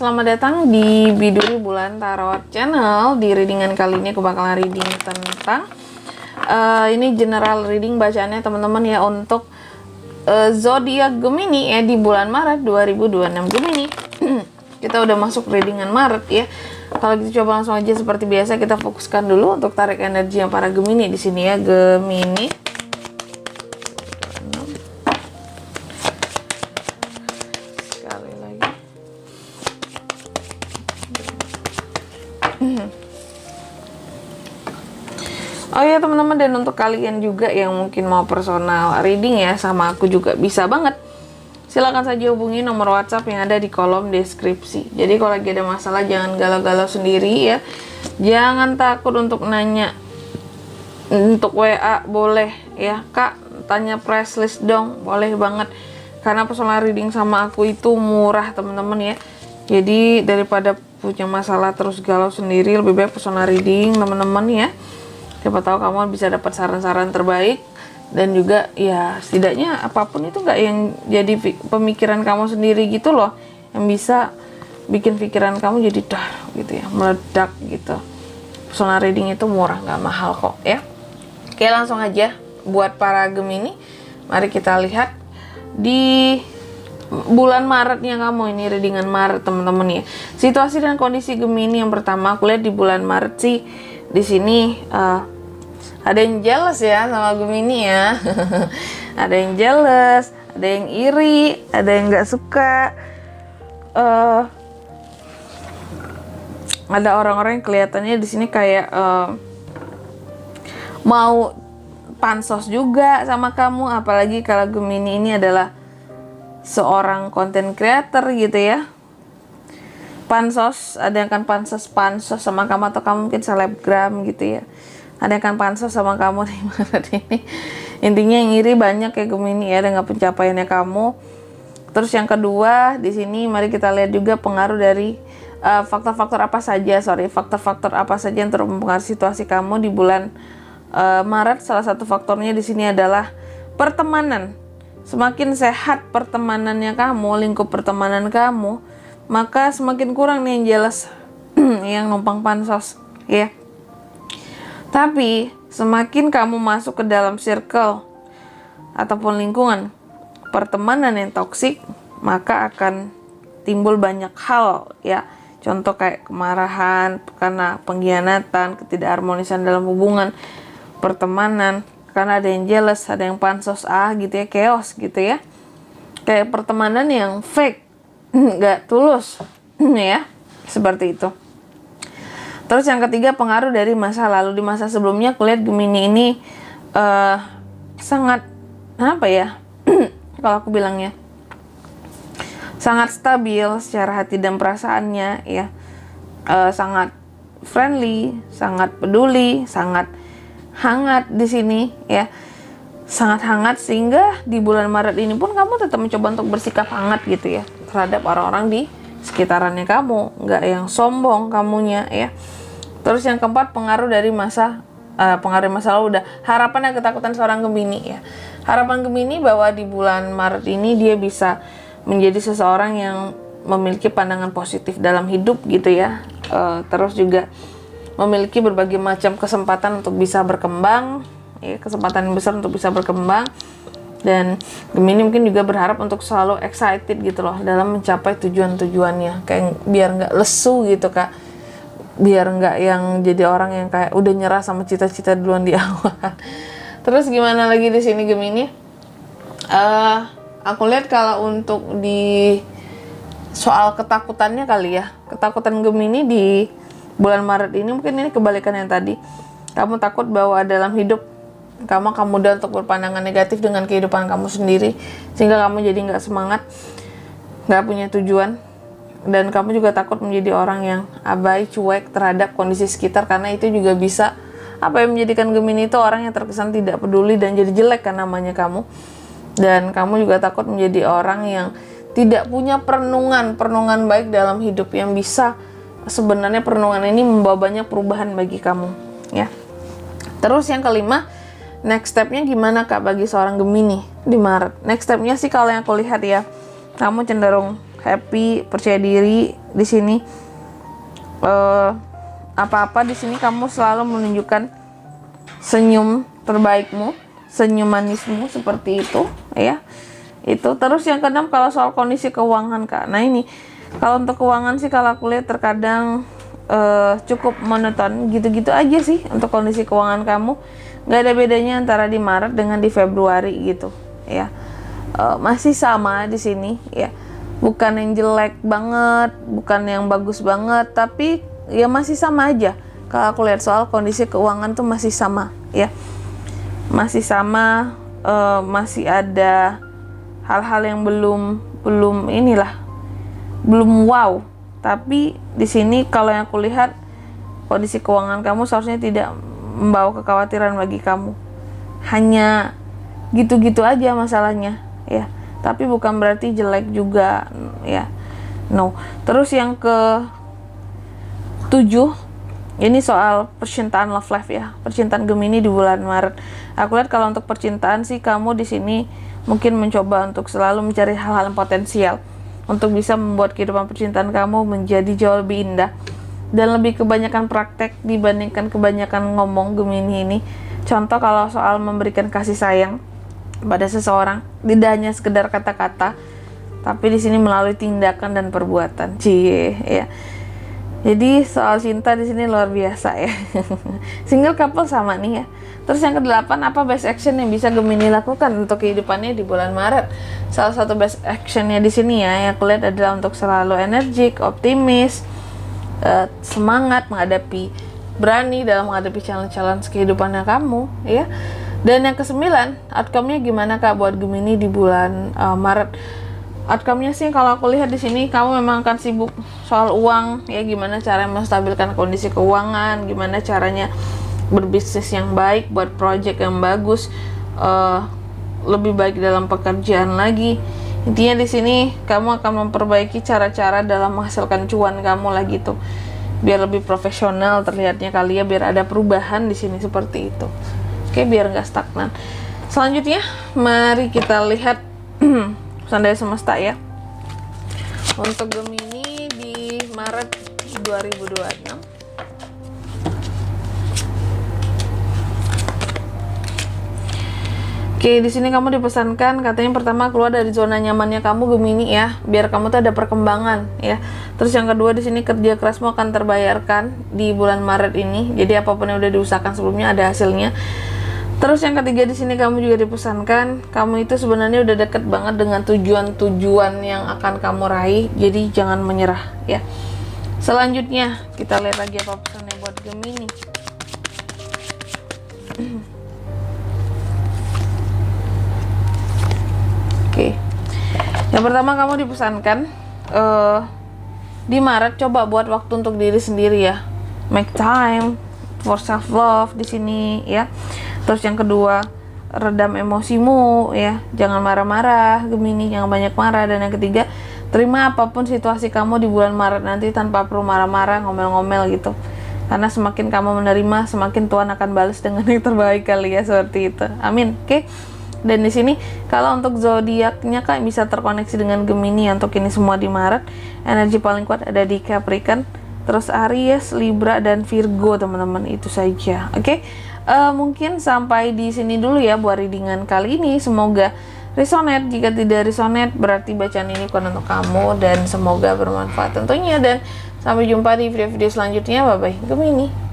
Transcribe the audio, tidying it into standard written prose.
selamat datang di Biduri Bulan Tarot Channel. Di readingan kali ini aku bakalan reading tentang ini general reading bacaannya teman-teman ya, untuk zodiak Gemini ya di bulan Maret 2026 Gemini. Kita udah masuk readingan Maret ya. Kalau gitu coba langsung aja seperti biasa kita fokuskan dulu untuk tarik energi yang para Gemini di sini ya, Gemini. Oh ya teman-teman, dan untuk kalian juga yang mungkin mau personal reading ya sama aku juga bisa banget. Silahkan saja hubungi nomor WhatsApp yang ada di kolom deskripsi. Jadi kalau lagi ada masalah jangan galau-galau sendiri ya. Jangan takut untuk nanya. Untuk WA boleh ya, Kak tanya price list dong, boleh banget. Karena personal reading sama aku itu murah teman-teman ya. Jadi daripada punya masalah terus galau sendiri, lebih baik personal reading teman-teman ya. Siapa tahu kamu bisa dapat saran-saran terbaik, dan juga ya setidaknya apapun itu nggak yang jadi pemikiran kamu sendiri gitu loh, yang bisa bikin pikiran kamu jadi dah gitu ya, meledak gitu. Personal reading itu murah, nggak mahal kok ya. Oke, langsung aja buat para Gemini, mari kita lihat di bulan Maretnya kamu ini, readingan Maret teman-teman ya. Situasi dan kondisi Gemini yang pertama aku lihat di bulan Maret sih. Di sini ada yang jealous ya sama Gemini ya. Ada yang jealous, ada yang iri, ada yang nggak suka. Ada orang-orang yang kelihatannya di sini kayak mau pansos juga sama kamu, apalagi kalau Gemini ini adalah seorang content creator gitu ya. Pansos, ada yang kan pansos sama kamu, atau kamu mungkin selebgram gitu ya. Ada yang kan pansos sama kamu di Maret ini. Intinya yang iri banyak ya Gemini ya dengan pencapaiannya kamu. Terus yang kedua di sini mari kita lihat juga pengaruh dari faktor-faktor apa saja yang mempengaruhi situasi kamu di bulan Maret. Salah satu faktornya di sini adalah pertemanan. Semakin sehat pertemanannya kamu, lingkup pertemanan kamu, maka semakin kurang nih yang jealous yang numpang pansos ya. Tapi semakin kamu masuk ke dalam circle ataupun lingkungan pertemanan yang toksik, maka akan timbul banyak hal ya. Contoh kayak kemarahan karena pengkhianatan, ketidakharmonisan dalam hubungan pertemanan, karena ada yang jealous, ada yang pansos gitu ya, chaos gitu ya. Kayak pertemanan yang fake, nggak tulus ya, seperti itu. Terus yang ketiga pengaruh dari masa lalu. Di masa sebelumnya aku lihat Gemini ini sangat apa ya kalau aku bilangnya sangat stabil secara hati dan perasaannya ya, sangat friendly, sangat peduli, sangat hangat di sini ya, sangat hangat, sehingga di bulan Maret ini pun kamu tetap mencoba untuk bersikap hangat gitu ya terhadap orang-orang di sekitarannya kamu, nggak yang sombong kamunya ya. Terus yang keempat pengaruh dari masa lalu, udah harapan dan ketakutan seorang Gemini ya. Harapan Gemini bahwa di bulan Maret ini dia bisa menjadi seseorang yang memiliki pandangan positif dalam hidup gitu ya. Terus juga memiliki berbagai macam kesempatan untuk bisa berkembang ya, kesempatan yang besar untuk bisa berkembang. Dan Gemini mungkin juga berharap untuk selalu excited gitu loh dalam mencapai tujuan-tujuannya, kayak biar nggak lesu gitu Kak, biar nggak yang jadi orang yang kayak udah nyerah sama cita-cita duluan di awal. Terus gimana lagi di sini Gemini? Aku lihat kalau untuk di soal ketakutannya kali ya, ketakutan Gemini di bulan Maret ini mungkin ini kebalikan yang tadi. Kamu takut bahwa dalam hidup kamu akan mudah untuk berpandangan negatif dengan kehidupan kamu sendiri, sehingga kamu jadi nggak semangat, nggak punya tujuan, dan kamu juga takut menjadi orang yang abai, cuek terhadap kondisi sekitar, karena itu juga bisa yang menjadikan Gemini itu orang yang terkesan tidak peduli dan jadi jelek kan namanya kamu. Dan kamu juga takut menjadi orang yang tidak punya perenungan baik dalam hidup, yang bisa sebenarnya perenungan ini membawa banyak perubahan bagi kamu ya. Terus yang kelima, next stepnya gimana Kak bagi seorang Gemini di Maret? Next stepnya sih kalau yang aku lihat ya, kamu cenderung happy, percaya diri, di sini apa-apa di sini kamu selalu menunjukkan senyum terbaikmu, senyum manismu seperti itu ya. Itu terus yang keenam, kalau soal kondisi keuangan Kak. Nah ini kalau untuk keuangan sih kalau aku lihat terkadang cukup monoton gitu-gitu aja sih untuk kondisi keuangan kamu. Nggak ada bedanya antara di Maret dengan di Februari gitu ya. Masih sama di sini ya. Bukan yang jelek banget, bukan yang bagus banget, tapi ya masih sama aja. Kalau aku lihat soal kondisi keuangan tuh masih sama ya. Masih sama, masih ada hal-hal yang belum inilah, belum wow. Tapi di sini kalau yang aku lihat kondisi keuangan kamu seharusnya tidak membawa kekhawatiran bagi kamu. Hanya gitu-gitu aja masalahnya ya. Tapi bukan berarti jelek juga ya. No. Terus yang ke 7 ini soal percintaan love life ya. Percintaan Gemini di bulan Maret. Aku lihat kalau untuk percintaan sih kamu di sini mungkin mencoba untuk selalu mencari hal-hal yang potensial untuk bisa membuat kehidupan percintaan kamu menjadi jauh lebih indah dan lebih kebanyakan praktek dibandingkan kebanyakan ngomong Gemini ini. Contoh kalau soal memberikan kasih sayang pada seseorang, tidak hanya sekedar kata-kata, tapi di sini melalui tindakan dan perbuatan. Cie, ya. Jadi soal cinta di sini luar biasa ya. Single couple sama nih ya. Terus yang ke-8, apa best action yang bisa Gemini lakukan untuk kehidupannya di bulan Maret? Salah satu best actionnya di sini ya, yang aku lihat adalah untuk selalu energik, optimis, semangat berani dalam menghadapi challenge-challenge kehidupannya kamu ya. Dan yang ke-9, outcome-nya gimana Kak buat Gemini di bulan Maret? Outcome-nya sih kalau aku lihat di sini kamu memang akan sibuk soal uang ya, gimana cara menstabilkan kondisi keuangan, gimana caranya berbisnis yang baik, buat project yang bagus, lebih baik dalam pekerjaan lagi. Intinya di sini kamu akan memperbaiki cara-cara dalam menghasilkan cuan kamu lagi tuh, biar lebih profesional terlihatnya kali ya, biar ada perubahan di sini seperti itu. Oke, biar nggak stagnan. Selanjutnya, mari kita lihat pesan dari semesta ya. Untuk Gemini di Maret 2026. Oke, di sini kamu dipesankan katanya pertama keluar dari zona nyamannya kamu Gemini ya, biar kamu tuh ada perkembangan ya. Terus yang kedua di sini kerja kerasmu akan terbayarkan di bulan Maret ini. Jadi apapun yang udah diusahakan sebelumnya ada hasilnya. Terus yang ketiga di sini kamu juga dipesankan kamu itu sebenarnya udah deket banget dengan tujuan-tujuan yang akan kamu raih. Jadi jangan menyerah ya. Selanjutnya kita lihat lagi apa pesannya buat Gemini. Oke. Yang pertama kamu dipesankan di Maret coba buat waktu untuk diri sendiri ya. Make time for self love di sini ya. Terus yang kedua, redam emosimu ya, jangan marah-marah Gemini, jangan banyak marah. Dan yang ketiga, terima apapun situasi kamu di bulan Maret nanti tanpa perlu marah-marah, ngomel-ngomel gitu. Karena semakin kamu menerima, semakin Tuhan akan balas dengan yang terbaik kali ya, seperti itu. Amin. Oke. Dan di sini kalau untuk zodiaknya Kak bisa terkoneksi dengan Gemini untuk ini semua di Maret. Energi paling kuat ada di Capricorn, terus Aries, Libra dan Virgo teman-teman, itu saja. Oke. Mungkin sampai di sini dulu ya buat readingan kali ini. Semoga resonate. Jika tidak resonate berarti bacaan ini bukan untuk kamu, dan semoga bermanfaat tentunya. Dan sampai jumpa di video-video selanjutnya. Bye bye Gemini.